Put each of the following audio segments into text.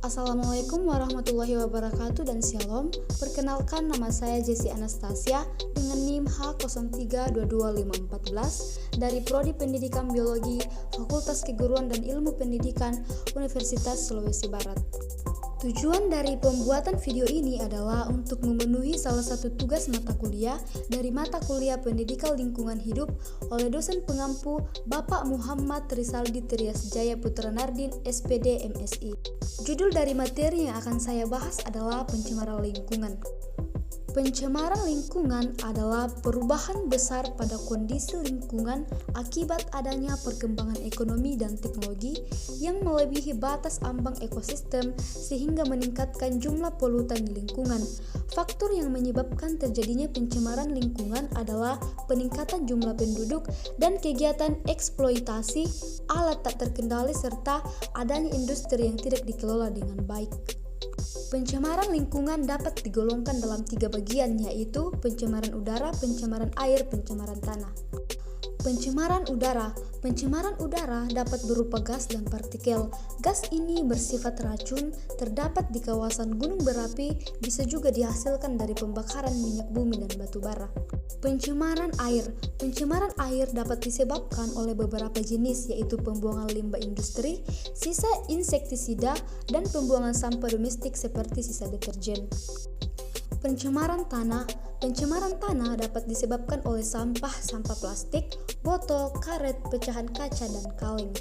Assalamualaikum warahmatullahi wabarakatuh dan shalom. Perkenalkan, nama saya Jessi Anastasia dengan NIM H0322514 dari Prodi Pendidikan Biologi Fakultas Keguruan dan Ilmu Pendidikan Universitas Sulawesi Barat. Tujuan dari pembuatan video ini adalah untuk memenuhi salah satu tugas mata kuliah dari mata kuliah Pendidikan Lingkungan Hidup oleh dosen pengampu Bapak Muhammad Rizaldi Trias Jaya Putra Nardin, SPD, MSI. Judul dari materi yang akan saya bahas adalah pencemaran lingkungan. Pencemaran lingkungan adalah perubahan besar pada kondisi lingkungan akibat adanya perkembangan ekonomi dan teknologi yang melebihi batas ambang ekosistem sehingga meningkatkan jumlah polutan di lingkungan. Faktor yang menyebabkan terjadinya pencemaran lingkungan adalah peningkatan jumlah penduduk dan kegiatan eksploitasi alat tak terkendali serta adanya industri yang tidak dikelola dengan baik. Pencemaran lingkungan dapat digolongkan dalam 3 bagian, yaitu pencemaran udara, pencemaran air, pencemaran tanah. Pencemaran udara dapat berupa gas dan partikel. Gas ini bersifat racun, terdapat di kawasan gunung berapi, bisa juga dihasilkan dari pembakaran minyak bumi dan batu bara. Pencemaran air dapat disebabkan oleh beberapa jenis, yaitu pembuangan limbah industri, sisa insektisida, dan pembuangan sampah domestik seperti sisa deterjen. Pencemaran tanah dapat disebabkan oleh sampah plastik, botol, karet, pecahan kaca, dan kaleng.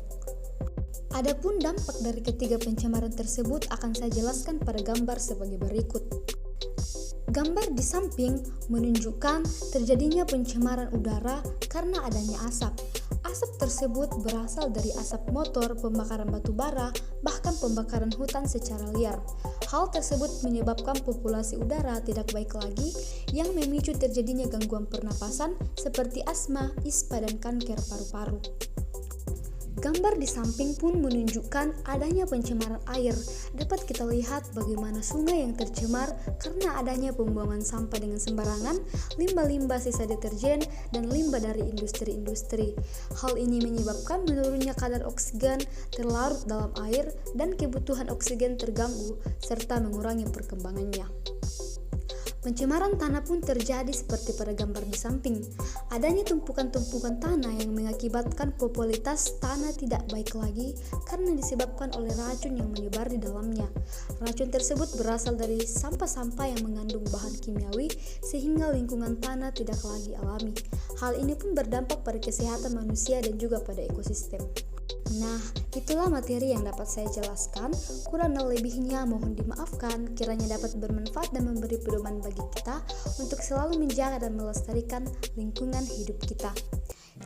Adapun dampak dari ketiga pencemaran tersebut akan saya jelaskan pada gambar sebagai berikut. Gambar di samping menunjukkan terjadinya pencemaran udara karena adanya asap. Asap tersebut berasal dari asap motor, pembakaran batu bara, bahkan pembakaran hutan secara liar. Hal tersebut menyebabkan populasi udara tidak baik lagi yang memicu terjadinya gangguan pernapasan seperti asma, ispa, dan kanker paru-paru. Gambar di samping pun menunjukkan adanya pencemaran air. Dapat kita lihat bagaimana sungai yang tercemar karena adanya pembuangan sampah dengan sembarangan, limbah-limbah sisa deterjen, dan limbah dari industri-industri. Hal ini menyebabkan menurunnya kadar oksigen terlarut dalam air dan kebutuhan oksigen terganggu serta mengurangi perkembangannya. Pencemaran tanah pun terjadi seperti pada gambar di samping. Adanya tumpukan-tumpukan tanah yang mengakibatkan popularitas tanah tidak baik lagi karena disebabkan oleh racun yang menyebar di dalamnya. Racun tersebut berasal dari sampah-sampah yang mengandung bahan kimiawi sehingga lingkungan tanah tidak lagi alami. Hal ini pun berdampak pada kesehatan manusia dan juga pada ekosistem. Nah, itulah materi yang dapat saya jelaskan. Kurang dan lebihnya mohon dimaafkan. Kiranya dapat bermanfaat dan memberi pedoman bagi kita untuk selalu menjaga dan melestarikan lingkungan hidup kita.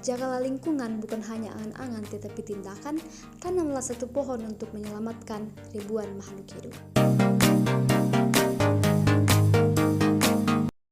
Jagalah lingkungan bukan hanya angan-angan tetapi tindakan. Tanamlah satu pohon untuk menyelamatkan ribuan makhluk hidup.